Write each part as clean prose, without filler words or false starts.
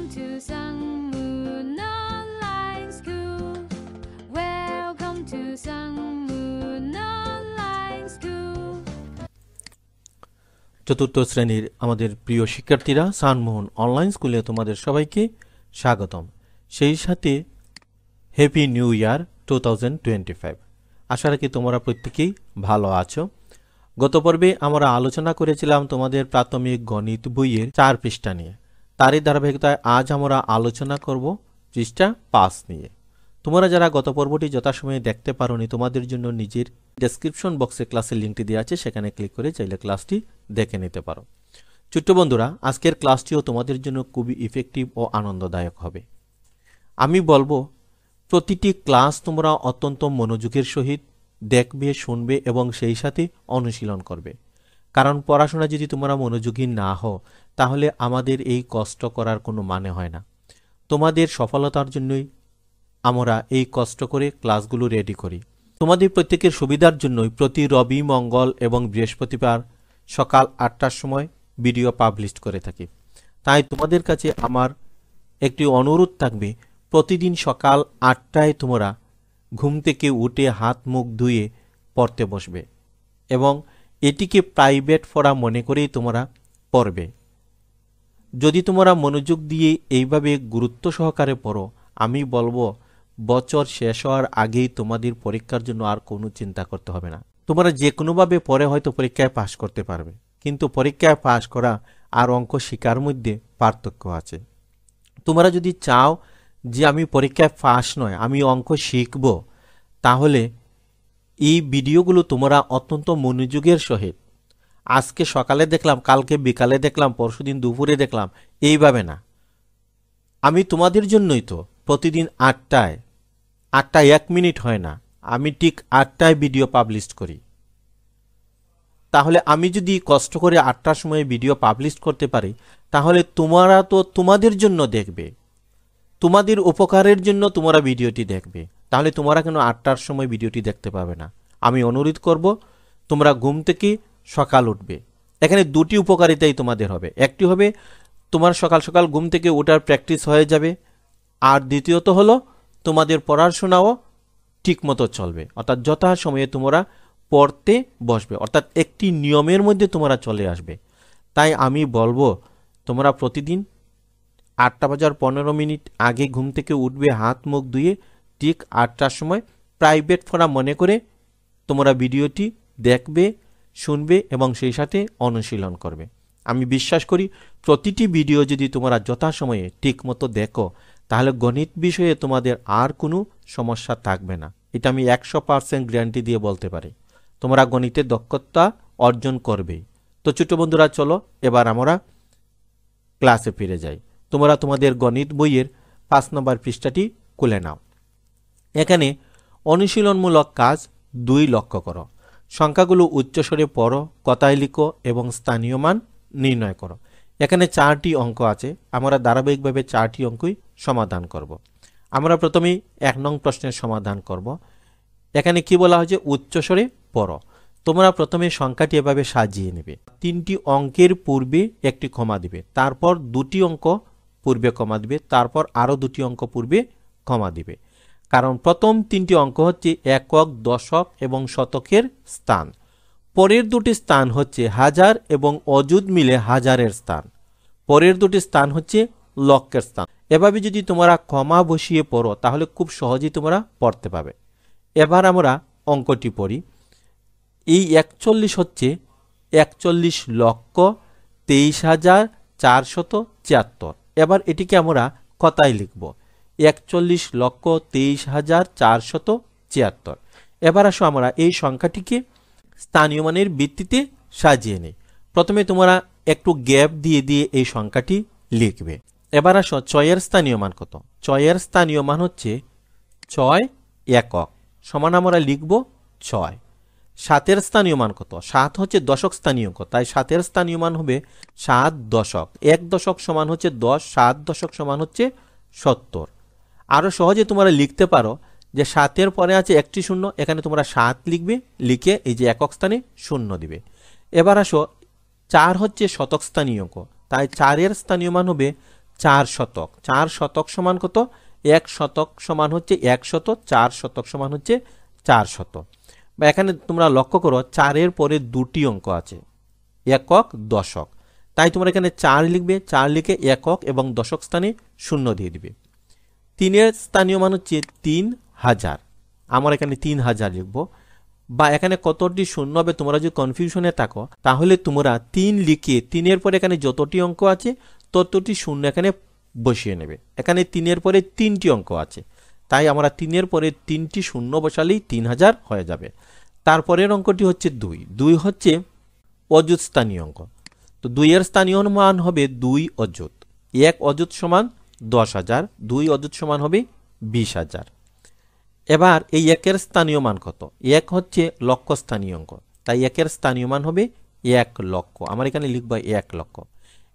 Welcome to Sangmoon Online School. Welcome to Sangmoon Online School. চতুর্থ শ্রেণীর আমাদের প্রিয় শিক্ষার্থীরা সানমোহন অনলাইন স্কুলে তোমাদের সবাইকে স্বাগতম। সেই সাথে হ্যাপি নিউ ইয়ার 2025। আশা রাখি তোমরা প্রত্যেকেই ভালো আছো। গত পর্বে আমরা আলোচনা করেছিলাম তোমাদের প্রাথমিক গণিত বইয়ের 4 পৃষ্ঠা নিয়ে। তারই ধারাবাহিকতায় আজ আমরা আলোচনা করব পৃষ্ঠা 5 নিয়ে। তোমরা যারা গত পর্বটি যথাসময়ে দেখতে পারোনি, তোমাদের জন্য নিজের ডেসক্রিপশন বক্সে ক্লাসের লিঙ্কটি দেওয়া আছে, সেখানে ক্লিক করে চাইলে ক্লাসটি দেখে নিতে পারো। ছোট্ট বন্ধুরা, আজকের ক্লাসটিও তোমাদের জন্য খুবই ইফেক্টিভ ও আনন্দদায়ক হবে। আমি বলবো প্রতিটি ক্লাস তোমরা অত্যন্ত মনোযোগের সহিত দেখবে, শুনবে এবং সেই সাথে অনুশীলন করবে। কারণ পড়াশোনা যদি তোমরা মনোযোগী না হও, তাহলে আমাদের এই কষ্ট করার কোনো মানে হয় না। তোমাদের সফলতার জন্যই আমরা এই কষ্ট করে ক্লাসগুলো রেডি করি। তোমাদের প্রত্যেকের সুবিধার জন্যই প্রতি রবি, মঙ্গল এবং বৃহস্পতিবার সকাল 8টার সময় ভিডিও পাবলিশ করে থাকি। তাই তোমাদের কাছে আমার একটি অনুরোধ থাকবে, প্রতিদিন সকাল 8টায় তোমরা ঘুম থেকে উঠে হাত মুখ ধুয়ে পড়তে বসবে এবং এটিকে প্রাইভেট পড়া মনে করেই তোমরা পড়বে। যদি তোমরা মনোযোগ দিয়ে এইভাবে গুরুত্ব সহকারে পড়ো, আমি বলবো বছর শেষ হওয়ার আগেই তোমাদের পরীক্ষার জন্য আর কোনো চিন্তা করতে হবে না। তোমরা যে কোনোভাবে পরে হয়তো পরীক্ষায় পাশ করতে পারবে, কিন্তু পরীক্ষায় পাশ করা আর অঙ্ক শেখার মধ্যে পার্থক্য আছে। তোমরা যদি চাও যে আমি পরীক্ষায় পাশ নয়, আমি অঙ্ক শিখব, তাহলে এই ভিডিওগুলো তোমরা অত্যন্ত মনোযোগের সহিত আজকে সকালে দেখলাম, কালকে বিকালে দেখলাম, পরশুদিন দুপুরে দেখলাম, এইভাবে না। আমি তোমাদের জন্যই তো প্রতিদিন 8টায় 1 মিনিট হয় না, আমি ঠিক 8টায় ভিডিও পাবলিশ করি। তাহলে আমি যদি কষ্ট করে 8টার সময় ভিডিও পাবলিশ করতে পারি, তাহলে তোমরা তো তোমাদের জন্য দেখবে, তোমাদের উপকারের জন্য তোমরা ভিডিওটি দেখবে। তাহলে তোমরা কেন 8টার সময় ভিডিওটি দেখতে পাবে না? আমি অনুরোধ করব, তোমরা ঘুম থেকে সকাল উঠবে। এখানে দুটি উপকারিতাই তোমাদের হবে। একটি হবে তোমার সকাল সকাল ঘুম থেকে ওঠার প্র্যাকটিস হয়ে যাবে, আর দ্বিতীয়ত হলো তোমাদের পড়াশোনাও ঠিকমতো চলবে, অর্থাৎ যথা সময়ে তোমরা পড়তে বসবে, অর্থাৎ একটি নিয়মের মধ্যে তোমরা চলে আসবে। তাই আমি বলবো তোমরা প্রতিদিন 8:15 আগে ঘুম থেকে উঠবে, হাত মুখ ধুয়ে ঠিক 8টার সময় প্রাইভেট পড়া মনে করে তোমরা ভিডিওটি দেখবে, শুনবে এবং সেই সাথে অনুশীলন করবে। আমি বিশ্বাস করি প্রতিটি ভিডিও যদি তোমরা যথাসময়ে ঠিকমতো দেখো, তাহলে গণিত বিষয়ে তোমাদের আর কোনো সমস্যা থাকবে না। এটা আমি 100% গ্যারান্টি দিয়ে বলতে পারি। তোমরা গণিতের দক্ষতা অর্জন করবেই। তো ছোট বন্ধুরা, চলো এবার আমরা ক্লাসে ফিরে যাই। তোমরা তোমাদের গণিত বইয়ের 5 নম্বর পৃষ্ঠাটি খুলে নাও। এখানে অনুশীলনমূলক কাজ 2 লক্ষ্য করো। সংখ্যাগুলো উচ্চস্বরে পড়ো, কথায় লিখো এবং স্থানীয় মান নির্ণয় করো। এখানে 4টি অঙ্ক আছে, আমরা ধারাবাহিকভাবে 4টি অঙ্কই সমাধান করব। আমরা প্রথমেই 1 নং প্রশ্নের সমাধান করব। এখানে কি বলা হয়েছে? উচ্চস্বরে পড়ো। তোমরা প্রথমে সংখ্যাটি এভাবে সাজিয়ে নেবে। 3টি অঙ্কের পূর্বে একটি কমা দিবে, তারপর 2টি অঙ্ক পূর্বে কমা দিবে, তারপর আরও 2টি অঙ্ক পূর্বে কমা দিবে। কারণ প্রথম 3টি অঙ্ক হচ্ছে একক, দশক এবং শতকের স্থান। পরের 2টি স্থান হচ্ছে হাজার এবং অযুত মিলে হাজারের স্থান। পরের 2টি স্থান হচ্ছে লক্ষের স্থান। এভাবে যদি তোমরা কমা বসিয়ে পড়ো, তাহলে খুব সহজেই তোমরা পড়তে পাবে। এবার আমরা অঙ্কটি পড়ি। এই 41 হচ্ছে 41,23,474। এবার এটিকে আমরা কথায় লিখব 41,23,474। এবার আসো আমরা এই সংখ্যাটিকে স্থানীয় মানের ভিত্তিতে সাজিয়ে নিই। প্রথমে তোমরা একটু গ্যাপ দিয়ে দিয়ে এই সংখ্যাটি লিখবে। এবার আসো 6 এর স্থানীয় মান কত? 6 এর স্থানীয় মান হচ্ছে 6 একক, সমান আমরা লিখব 6। 7 এর স্থানীয় মান কত? 7 হচ্ছে দশক স্থানীয় অঙ্ক, তাই 7 এর স্থানীয় মান হবে 7 দশক। 1 দশক সমান হচ্ছে 10, 7 দশক সমান হচ্ছে 70। আরও সহজে তোমরা লিখতে পারো যে 7 এর পরে আছে একটি শূন্য, এখানে তোমরা 7 লিখবে, লিখে এই যে একক স্থানে শূন্য দিবে। এবার আসো 4 হচ্ছে শতক স্থানীয় অঙ্ক, তাই 4 এর স্থানীয় মান হবে 4 শতক। 4 শতক সমান কত? 1 শতক সমান হচ্ছে 100, 4 শতক সমান হচ্ছে 400। বা এখানে তোমরা লক্ষ্য করো 4 এর পরে দুটি অঙ্ক আছে, একক দশক। তাই তোমরা এখানে 4 লিখবে, 4 লিখে একক এবং দশক স্থানে 0 দিয়ে দিবে। 3 এর স্থানীয় মান হচ্ছে 3000, আমরা এখানে 3000 লিখব। বা এখানে কতটি শূন্য হবে তোমরা যদি কনফিউশনে থাকো তাহলে তোমরা 3 লিখে 3 এর পরে এখানে যতটি অঙ্ক আছে ততটি শূন্য এখানে বসিয়ে নেবে। এখানে 3 এর পরে 3টি অঙ্ক আছে, তাই আমরা 3 এর পরে 3টি শূন্য বসালেই 3000 হয়ে যাবে। তারপরের অঙ্কটি হচ্ছে 2। 2 হচ্ছে অযুত স্থানীয় অঙ্ক। তো 2 এর স্থানীয় মান হবে 2 অযুত। 1 অযুত সমান 10,000, 2 অযুত সমান হবে 20,000। এবার এই 1 এর স্থানীয় মান কত? 1 হচ্ছে লক্ষ স্থানীয় অঙ্ক, তাই 1 এর স্থানীয় মান হবে 1 লক্ষ। আমার এখানে লিখব 1 লক্ষ।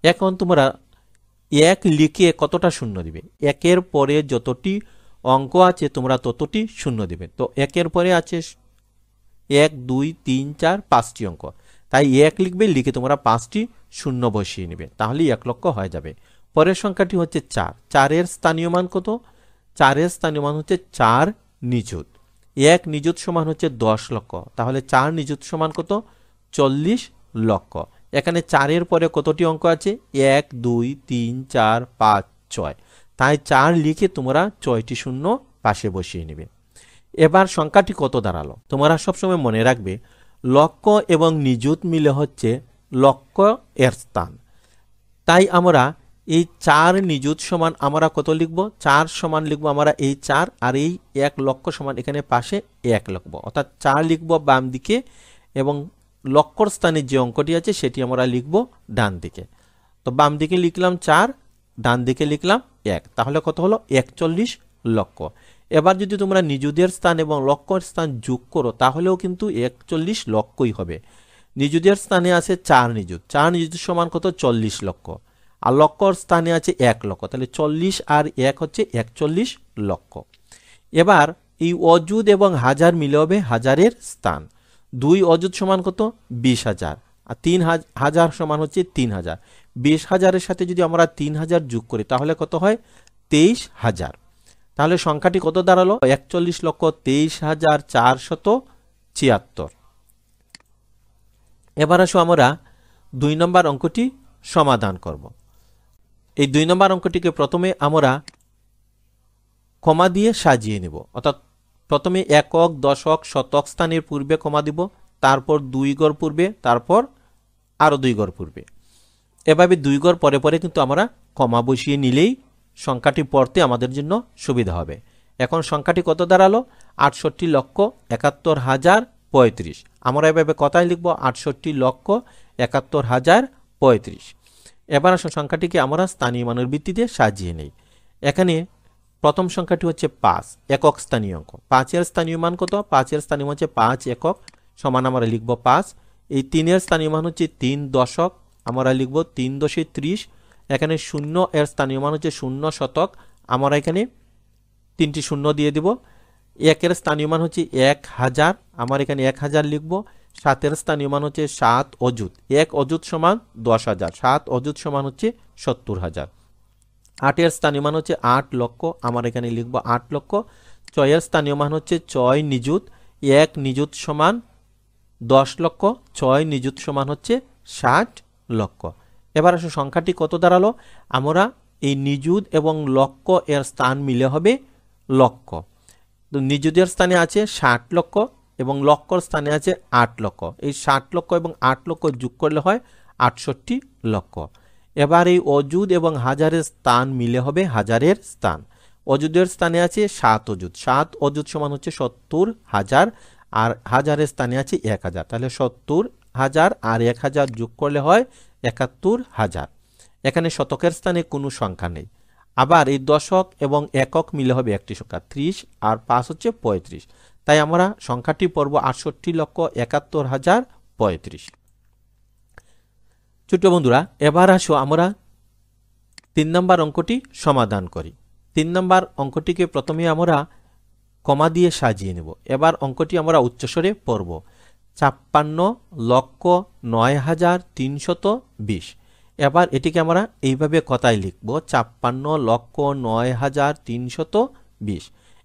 এখন তোমরা 1 লিখে কতটা শূন্য দিবে? 1 এর পরে যতটি অঙ্ক আছে তোমরা ততটি শূন্য দিবে। তো 1 এর পরে আছে 1, 2, 3, 4, 5টি অঙ্ক, তাই 1 লিখবে, লিখে তোমরা 5টি শূন্য বসিয়ে নেবে, তাহলেই 1 লক্ষ হয়ে যাবে। পরের সংখ্যাটি হচ্ছে 4। 4 এর স্থানীয় মান কত? 4 এর স্থানীয় মান হচ্ছে 4 নিযুত। 1 নিযুত সমান হচ্ছে 10 লক্ষ, তাহলে 4 নিযুত সমান কত? 40 লক্ষ। এখানে 4 এর পরে কতটি অঙ্ক আছে? 1, 2, 3, 4, 5, 6, তাই 4 লিখে তোমরা 6টি শূন্য পাশে বসিয়ে নেবে। এবার সংখ্যাটি কত দাঁড়ালো? তোমরা সবসময় মনে রাখবে লক্ষ এবং নিযুত মিলে হচ্ছে লক্ষ এর স্থান। তাই আমরা এই 4 নিযুত সমান আমরা কত লিখব? 4 সমান লিখব আমরা এই 4, আর এই 1 লক্ষ সমান এখানে পাশে 1 লিখব, অর্থাৎ 4 লিখব বাম দিকে এবং লক্ষর স্থানে যে অঙ্কটি আছে সেটি আমরা লিখব ডান দিকে। তো বাম দিকে লিখলাম 4, ডান দিকে লিখলাম 1, তাহলে কত হলো? 41 লক্ষ। এবার যদি তোমরা নিযুতের স্থান এবং লক্ষর স্থান যোগ করো তাহলেও কিন্তু 41 লক্ষই হবে। নিযুতের স্থানে আছে 4 নিযুত, 4 নিযুত সমান কত? 40 লক্ষ। আর লক্ষর স্থানে আছে 1 লক্ষ, তাহলে 40 আর 1 হচ্ছে 41 লক্ষ। এবার এই অযুত এবং হাজার মিলে হবে হাজারের স্থান। 2 অযুত সমান কত? 20,000, আর 3,000 সমান হচ্ছে 3,000। 20,000-এর সাথে যদি আমরা 3,000 যোগ করি তাহলে কত হয়? 23,000। তাহলে সংখ্যাটি কত দাঁড়ালো? 41,23,476। এবার আসো আমরা 2 নম্বর অঙ্কটি সমাধান করব। এই 2 নম্বর অঙ্কটিকে প্রথমে আমরা কমা দিয়ে সাজিয়ে নেব, অর্থাৎ প্রথমে একক, দশক, শতক স্থানের পূর্বে কমা দিব, তারপর 2 ঘর পূর্বে, তারপর আরো 2 ঘর পূর্বে। এভাবে 2 ঘর পরে পরে কিন্তু আমরা কমা বসিয়ে নিলেই সংখ্যাটি পড়তে আমাদের জন্য সুবিধা হবে। এখন সংখ্যাটি কত দাঁড়ালো? 68,71,035। আমরা এভাবে কথাই লিখব 68,71,035। এবার আসুন সংখ্যাটিকে আমরা স্থানীয় মানের ভিত্তিতে সাজিয়ে নেই। এখানে প্রথম সংখ্যাটি হচ্ছে 5, একক স্থানীয় অঙ্ক। 5 এর স্থানীয় মান কত? 5 এর স্থানীয় মান হচ্ছে 5 একক, সমান আমরা লিখব 5। এই 3 এর স্থানীয় মান হচ্ছে 3 দশক, আমরা লিখব 3×30। এখানে 0 এর স্থানীয় মান হচ্ছে 0 শতক, আমরা এখানে 3টি শূন্য দিয়ে দিব। 1 এর স্থানীয় মান হচ্ছে 1000, আমার এখানে 1000 লিখব। 7 এর স্থানীয় মান হচ্ছে 7 অযুত, 1 অযুত সমান 10,000, 7 অযুত সমান হচ্ছে 70,000। 8 এর স্থানীয় মান হচ্ছে 8 লক্ষ, আমার এখানে লিখব 8 লক্ষ। 6 এর স্থানীয় মান হচ্ছে 6 নিযুত, 1 নিযুত সমান 10 লক্ষ, 6 নিযুত সমান হচ্ছে 60 লক্ষ। এবার আসো সংখ্যাটি কত দাঁড়ালো? আমরা এই নিযুত এবং লক্ষ এর স্থান মিলে হবে লক্ষ। তো নিযুতের স্থানে আছে 60 লক্ষ এবং লক্ষর স্থানে আছে 8 লক্ষ। এই 60 লক্ষ এবং 8 লক্ষ যোগ করলে হয় 68 লক্ষ। এবার এই অযুত এবং হাজারের স্থান মিলে হবে হাজারের স্থান। অযুতের স্থানে আছে 7 অযুত, 7 অযুত সমান হচ্ছে 70,000, আর হাজারের স্থানে আছে 1000, তাহলে 70,000 আর 1000 যোগ করলে হয় 71,000। এখানে শতকের স্থানে কোনো সংখ্যা নেই। আবার এই দশক এবং একক মিলে হবে একটি সংখ্যা, 30 আর 5 হচ্ছে 35, তাই আমরা সংখ্যাটি পড়ব 68,71,035। ছোট্ট বন্ধুরা, এবার আসো আমরা 3 নম্বর অঙ্কটি সমাধান করি। 3 নম্বর অঙ্কটিকে প্রথমে আমরা কমা দিয়ে সাজিয়ে নেব। এবার অঙ্কটি আমরা উচ্চস্বরে পড়ব। 56,09,320। এবার এটিকে আমরা এইভাবে কথায় লিখব ৫৬,০৯,৩২০।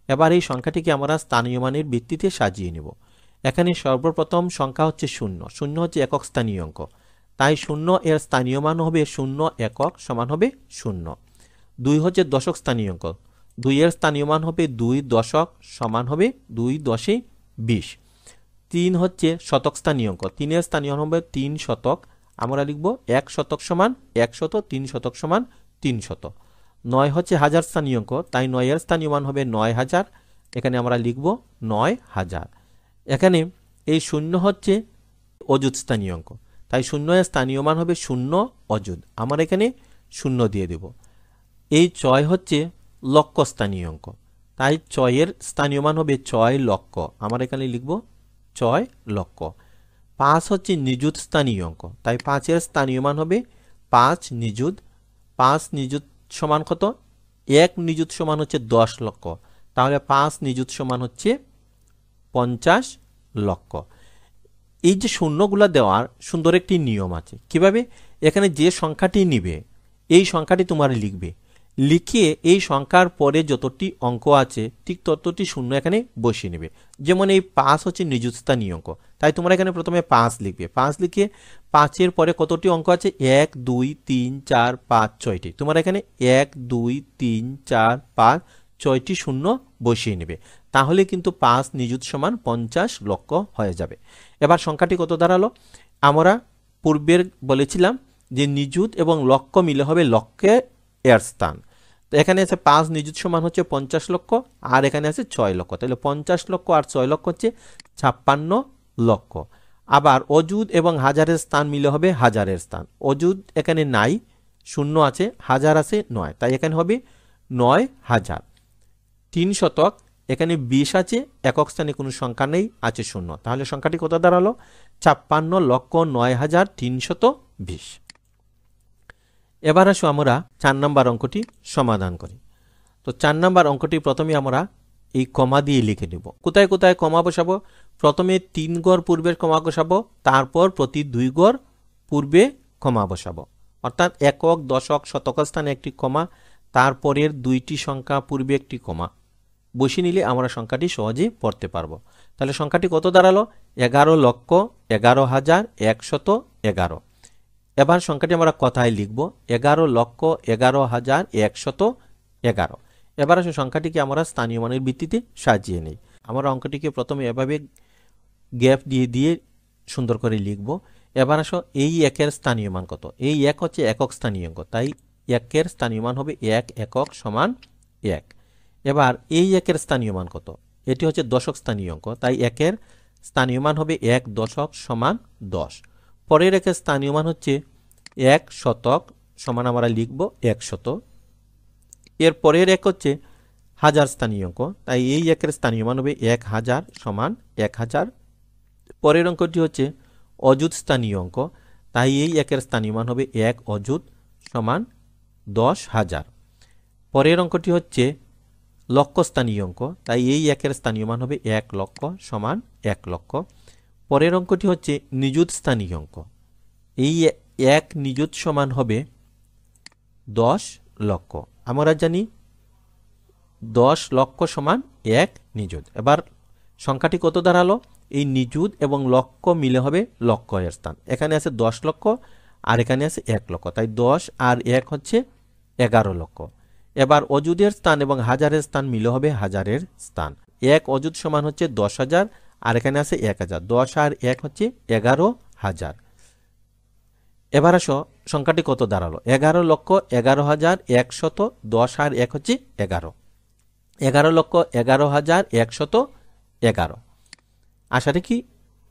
এবার এই সংখ্যাটিকে আমরা স্থানীয় মানের ভিত্তিতে সাজিয়ে নেব। এখানে সর্বপ্রথম সংখ্যা হচ্ছে 0, 0 হচ্ছে একক স্থানীয় অঙ্ক, তাই 0 এর স্থানীয় মান হবে 0 একক সমান হবে 0। 2 হচ্ছে দশক স্থানীয় অঙ্ক, 2 এর স্থানীয় মান হবে 2 দশক সমান হবে 2 দশে 20। 3 হচ্ছে শতক স্থানীয় অঙ্ক, 3 এর স্থানীয় মান হবে 3 শতক, আমরা লিখব 1 শতক সমান 100, 3 শতক সমান 300। 9 হচ্ছে হাজার স্থানীয় অঙ্ক, তাই 9 এর স্থানীয় মান হবে 9000, এখানে আমরা লিখব 9000। এখানে এই 0 হচ্ছে অযুত স্থানীয় অঙ্ক, তাই 0 এর স্থানীয় মান হবে 0 অযুত, আমরা এখানে 0 দিয়ে দেব। এই 6 হচ্ছে লক্ষ স্থানীয় অঙ্ক, তাই 6 এর স্থানীয় মান হবে 6 লক্ষ, আমরা এখানে লিখব 6 লক্ষ। 5 হচ্ছে নিযুত স্থানীয় অঙ্ক, তাই 5 এর স্থানীয় মান হবে 5 নিযুত। 5 নিযুত সমান কত? 1 নিযুত সমান হচ্ছে 10 লক্ষ, তাহলে 5 নিযুত সমান হচ্ছে 50 লক্ষ। এই যে শূন্যগুলো দেওয়ার সুন্দর একটি নিয়ম আছে। কিভাবে? এখানে যে সংখ্যাটি নিবে এই সংখ্যাটি তোমার লিখবে, লিখিয়ে এই সংখ্যার পরে যতটি অঙ্ক আছে ঠিক ততটি শূন্য এখানে বসিয়ে নেবে। যেমন এই 5 হচ্ছে নিযুত স্থানীয় অঙ্ক, তাই তোমরা এখানে প্রথমে 5 লিখবে। 5 লিখে 5 এর পরে কতটি অঙ্ক আছে? 1 2 3 4 5 6টি। তোমরা এখানে 1 2 3 4 5 6টি শূন্য বসিয়ে নেবে, তাহলে কিন্তু 5 নিযুত সমান 50 লক্ষ হয়ে যাবে। এবার সংখ্যাটি কত দাঁড়ালো? আমরা পূর্বের বলেছিলাম যে নিযুত এবং লক্ষ মিলে হবে লক্ষে এর স্থান। তো এখানে আছে 5 নিযুত সমান হচ্ছে 50 লক্ষ, আর এখানে আছে 6 লক্ষ, তাহলে 50 লক্ষ আর 6 লক্ষ হচ্ছে 56 লক্ষ। আবার অযুত এবং হাজারের স্থান মিলে হবে হাজারের স্থান। অযুত এখানে নাই, 0 আছে, হাজার আছে 9, তাই এখানে হবে 9000। 3 শতক, এখানে 20 আছে, একক স্থানে কোনো সংখ্যা নেই, আছে 0, তাহলে সংখ্যাটি কত দাঁড়ালো? 56,09,320। এবার আসো আমরা 4 নম্বর অঙ্কটি সমাধান করি। তো 4 নম্বর অঙ্কটি প্রথমে আমরা এই কমা দিয়ে লিখে নেব। কোথায় কোথায় কমা বসাবো? প্রথমে 3 ঘর পূর্বের কমা বসাবো, তারপর প্রতি 2 ঘর পূর্বে কমা বসাবো, অর্থাৎ একক দশক শতক স্থানে একটি কমা, তারপরের 2টি সংখ্যা পূর্বে একটি কমা বসিয়ে নিলে আমরা সংখ্যাটি সহজে পড়তে পারবো। তাহলে সংখ্যাটি কত দাঁড়ালো? 11,11,111। এবার সংখ্যাটি আমরা কথায় লিখব 11,11,111। এবার আসলে সংখ্যাটিকে আমরা স্থানীয় মানের ভিত্তিতে সাজিয়ে নেই। আমরা অঙ্কটিকে প্রথমে এভাবে গ্যাপ দিয়ে দিয়ে সুন্দর করে লিখব। এবার আসো এই 1 এর স্থানীয় মান কত? এই 1 হচ্ছে একক স্থানীয় অঙ্ক, তাই 1 এর স্থানীয় মান হবে 1 একক সমান 1। এবার এই 1 এর স্থানীয় মান কত? এটি হচ্ছে দশক স্থানীয় অঙ্ক, তাই 1 এর স্থানীয় মান হবে 1 দশক সমান 10। পরের 1 এর স্থানীয় মান হচ্ছে 1 শতক সমান আমরা লিখব 100। এর পরের 1 হচ্ছে হাজার স্থানীয় অঙ্ক, তাই এই 1 এর স্থানীয় মান হবে 1000 সমান 1000। পরের অঙ্কটি হচ্ছে অযুত স্থানীয় অঙ্ক, তাই এই 1 এর স্থানীয় মান হবে 1 অযুত সমান 10,000। পরের অঙ্কটি হচ্ছে লক্ষ স্থানীয় অঙ্ক, তাই এই 1 এর স্থানীয় মান হবে 1 লক্ষ সমান 1 লক্ষ। পরের অঙ্কটি হচ্ছে নিযুত স্থানীয় অঙ্ক, এই 1 নিযুত সমান হবে 10 লক্ষ। আমরা জানি 10 লক্ষ সমান 1 নিযুত। এবার সংখ্যাটি কত দাঁড়ালো? এই নিযুত এবং লক্ষ মিলে হবে লক্ষ এর স্থান। এখানে আছে 10 লক্ষ আর এখানে আছে 1 লক্ষ, তাই 10 আর 1 হচ্ছে 11 লক্ষ। এবার অযুতের স্থান এবং হাজারের স্থান মিলে হবে হাজারের স্থান। 1 অযুত সমান হচ্ছে 10,000 আর এখানে আছে 1000, 10 আর 1 হচ্ছে 11,000। এবার আসো সংখ্যাটি কত দাঁড়ালো? 11,11,100, 10 আর 1 হচ্ছে 11, 11,11,111। আশা রাখি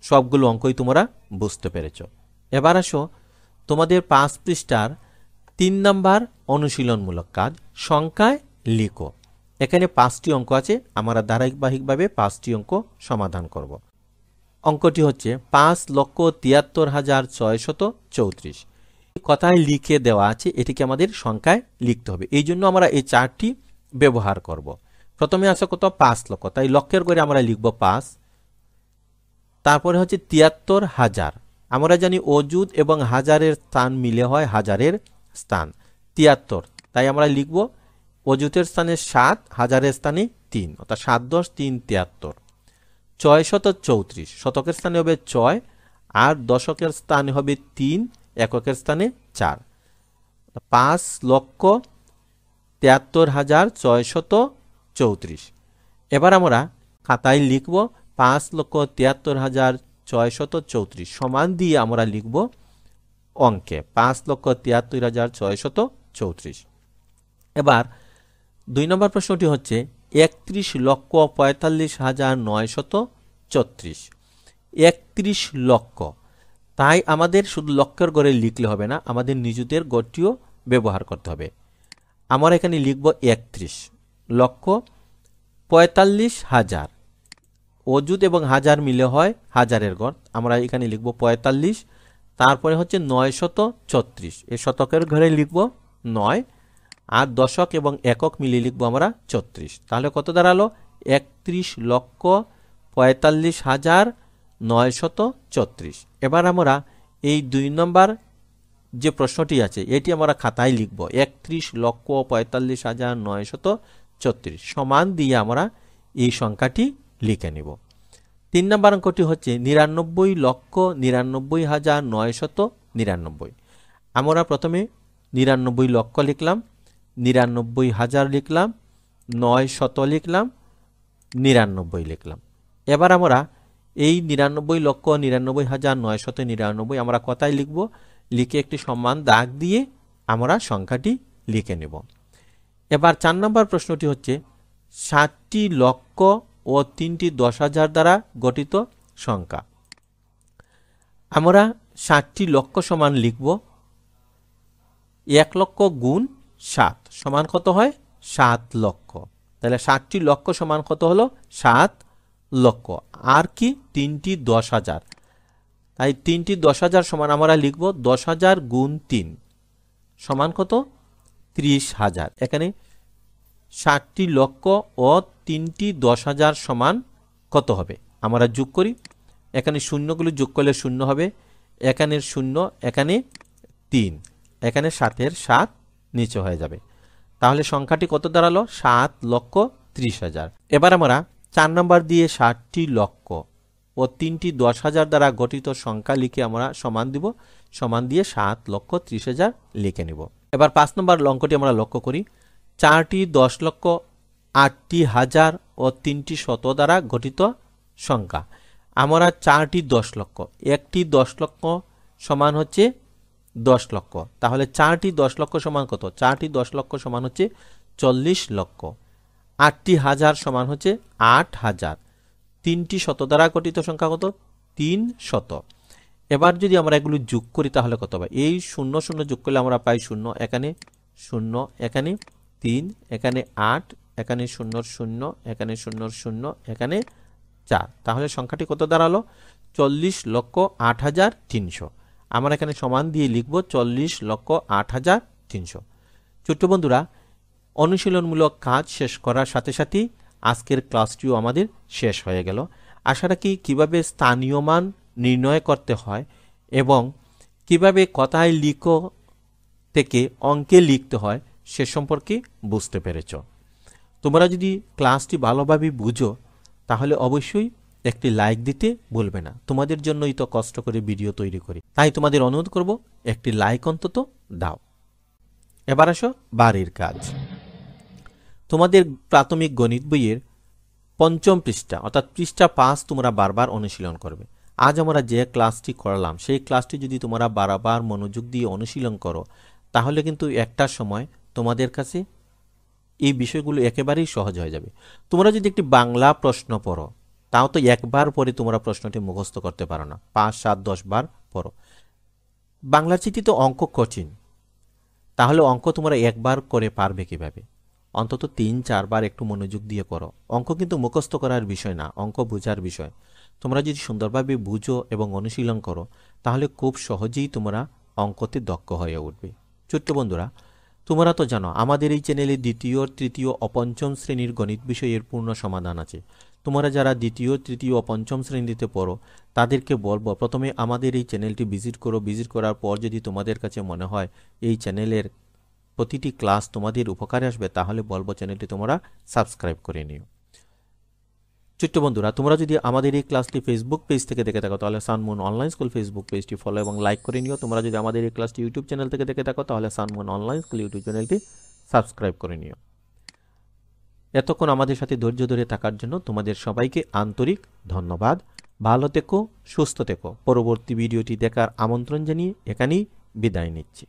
সবগুলো অঙ্কই তোমরা বুঝতে পেরেছ। এবার আসো তোমাদের 5 পৃষ্ঠার 3 নম্বর অনুশীলনমূলক কাজ, সংখ্যায় লিখো। এখানে 5টি অঙ্ক আছে, আমরা ধারাবাহিকভাবে 5টি অঙ্ক সমাধান করব। অঙ্কটি হচ্ছে 5,73,634। কথায় লিখে দেওয়া আছে, এটিকে আমাদের সংখ্যায় লিখতে হবে, এই জন্য আমরা এই চারটি ব্যবহার করব। প্রথমে আছে কত? 5 লক্ষ, তাই লক্ষের করে আমরা লিখব 5। তারপরে হচ্ছে 73,000, আমরা জানি অযুত এবং হাজারের স্থান মিলে হয় হাজারের স্থান ৭৩। তাই আমরা লিখব অযুতের স্থানে ৭, হাজারের স্থানে ৩, অর্থাৎ ৭ × ৩ = ৭৩। ৬৩৪, শতকের স্থানে হবে ৬, আর দশকের স্থানে হবে ৩, এককের স্থানে ৪। ৫,৭৩,৬৩৪। এবার আমরা খাতায় লিখব ৫,৭৩,৬৩৪ সমান দিয়ে আমরা লিখব অঙ্কে ৫,৭৩,৬৩৪। এবার ২ নম্বর প্রশ্নটি হচ্ছে ৩১,৪৫,৯৩৪। ৩১ লক্ষ। তাই আমাদের শুধু লক্ষের ঘরে লিখলে হবে না, আমাদের নিজেদের গড়টিও ব্যবহার করতে হবে। আমরা এখানে লিখব ৩১,৪৫,০০০। অযুত এবং হাজার মিলে হয় হাজারের গড়, আমরা এখানে লিখব ৪৫। তারপরে হচ্ছে ৯৩৪, এই শতকের ঘরে লিখব ৯, আর দশক এবং একক মিলিয়ে লিখব আমরা ৩৪। তাহলে কত দাঁড়ালো? ৩১,৪৫,৯৩৪। এবার আমরা এই ২ নম্বর যে প্রশ্নটি আছে এটি আমরা খাতায় লিখব ৩১,৪৫,৯৩৪ সমান দিয়ে আমরা এই সংখ্যাটি লিখে নিব। ৩ নম্বর অঙ্কটি হচ্ছে ৯৯,৯৯,৯৯৯। আমরা প্রথমে ৯৯ লক্ষ লিখলাম, ৯৯ হাজার লিখলাম, ৯০০ লিখলাম, ৯৯ লিখলাম। এবার আমরা এই ৯৯ লক্ষ ৯৯,৯৯৯ আমরা কথায় লিখব, লিখে একটি সমান দাগ দিয়ে আমরা সংখ্যাটি লিখে নেব। এবার ৪ নম্বর প্রশ্নটি হচ্ছে ৬০টি লক্ষ ও ৩টি ১০,০০০ দ্বারা গঠিত সংখ্যা। আমরা ৬০টি লক্ষ সমান লিখব ১ লক্ষ গুণ ৭ সমান কত হয়? ৭ লক্ষ। তাহলে ৬০টি লক্ষ সমান কত হলো? ৭ লক্ষ। আর কি? ৩টি ১০,০০০। তাই ৩টি ১০,০০০ সমান আমরা লিখব ১০,০০০ গুণ ৩ সমান কত? ৩০,০০০। এখানে ৬০টি লক্ষ ও ৩টি ১০,০০০ সমান কত হবে? আমরা যোগ করি। এখানে শূন্যগুলো যোগ করলে ০ হবে, এখানে ০, এখানে ৩, এখানে ৭-এর ৭ নিচে হয়ে যাবে। তাহলে সংখ্যাটি কত দাঁড়ালো? ৭,৩০,০০০। এবার আমরা ৪ নম্বর দিয়ে ৬০টি লক্ষ ও ৩টি ১০,০০০ দ্বারা গঠিত সংখ্যা লিখে আমরা সমান দিব, সমান দিয়ে ৭,৩০,০০০ লিখে নিব। এবার ৫ নম্বর অঙ্কটি আমরা লক্ষ্য করি ৪টি ১০ লক্ষ ৮টি হাজার ও ৩টি শত দ্বারা গঠিত সংখ্যা। আমরা ৪টি ১০ লক্ষ, একটি ১০ লক্ষ সমান হচ্ছে ১০ লক্ষ। তাহলে ৪টি ১০ লক্ষ সমান কত? ৪টি ১০ লক্ষ সমান হচ্ছে ৪০ লক্ষ। ৮টি হাজার সমান হচ্ছে ৮,০০০। ৩টি শত দ্বারা গঠিত সংখ্যা কত? ৩০০। এবার যদি আমরা এগুলো যোগ করি তাহলে কত হবে? এই ০০ যোগ করলে আমরা পাই ০, এখানে ০, এখানে ৩, এখানে ৮, এখানে ০, এখানে ০, এখানে ৪। তাহলে সংখ্যাটি কত দাঁড়ালো? ৪০,০৮,৩০০। আমরা এখানে সমান দিয়ে লিখব ৪০,০৮,৩০০। ছোট্ট বন্ধুরা, অনুশীলনমূলক কাজ শেষ করার সাথে সাথেই আজকের ক্লাসটিও আমাদের শেষ হয়ে গেল। আশা রাখি কিভাবে স্থানীয় মান নির্ণয় করতে হয় এবং কিভাবে কথায় লিখো থেকে অঙ্কে লিখতে হয় সে সম্পর্কে বুঝতে পেরেছ। তোমরা যদি ক্লাসটি ভালোভাবে বুঝো তাহলে অবশ্যই একটি লাইক দিতে ভুলবে না। তোমাদের জন্যই তো কষ্ট করে ভিডিও তৈরি করি, তাই তোমাদের অনুরোধ করব একটি লাইক অন্তত দাও। এবার আসো বাড়ির কাজ। তোমাদের প্রাথমিক গণিত বইয়ের ৫ম পৃষ্ঠা অর্থাৎ পৃষ্ঠা ৫ তোমরা বারবার অনুশীলন করবে। আজ আমরা যে ক্লাসটি করলাম সেই ক্লাসটি যদি তোমরা বারবার মনোযোগ দিয়ে অনুশীলন করো তাহলে কিন্তু একটা সময় তোমাদের কাছে এই বিষয়গুলো একেবারেই সহজ হয়ে যাবে। তোমরা যদি একটি বাংলা প্রশ্ন পড়ো তাও তো একবার পরে তোমরা প্রশ্নটি মুখস্থ করতে পারো না, ৫, ৭, ১০ বার পড়ো। বাংলা চিঠি তো অঙ্ক কঠিন, তাহলে অঙ্ক তোমরা একবার করে পারবে কিভাবে? অন্তত ৩-৪ বার একটু মনোযোগ দিয়ে করো। অঙ্ক কিন্তু মুখস্থ করার বিষয় না, অঙ্ক বোঝার বিষয়। তোমরা যদি সুন্দরভাবে বুঝো এবং অনুশীলন করো তাহলে খুব সহজেই তোমরা অঙ্কতে দক্ষ হয়ে উঠবে। ছোট্ট বন্ধুরা, তোমরা তো জানো আমাদের এই চ্যানেলে দ্বিতীয়, তৃতীয় ও পঞ্চম শ্রেণীর গণিত বিষয়ের পূর্ণ সমাধান আছে। তোমরা যারা দ্বিতীয় তৃতীয় ও পঞ্চম শ্রেণীতে পড়ো তাদেরকে বলবো প্রথমে আমাদের এই চ্যানেলটি ভিজিট করো। ভিজিট করার পর যদি তোমাদের কাছে মনে হয় এই চ্যানেলের প্রতিটি ক্লাস তোমাদের উপকারে আসবে তাহলে বলবো চ্যানেলটি তোমরা সাবস্ক্রাইব করে নিও। ছোট্ট বন্ধুরা, তোমরা যদি আমাদের এই ক্লাসটি ফেসবুক পেজ থেকে দেখে থাকো তাহলে সানমুন অনলাইন স্কুল ফেসবুক পেজটি ফলো এবং লাইক করে নিও। তোমরা যদি আমাদের এই ক্লাসটি ইউটিউব চ্যানেল থেকে দেখে থাকো তাহলে সানমুন অনলাইন স্কুল ইউটিউব চ্যানেলটি সাবস্ক্রাইব করে নিও। এতক্ষণ আমাদের সাথে ধৈর্য ধরে থাকার জন্য তোমাদের সবাইকে আন্তরিক ধন্যবাদ। ভালো থেকো, সুস্থ থেকো। পরবর্তী ভিডিওটি দেখার আমন্ত্রণ জানিয়ে এখানেই বিদায় নিচ্ছি।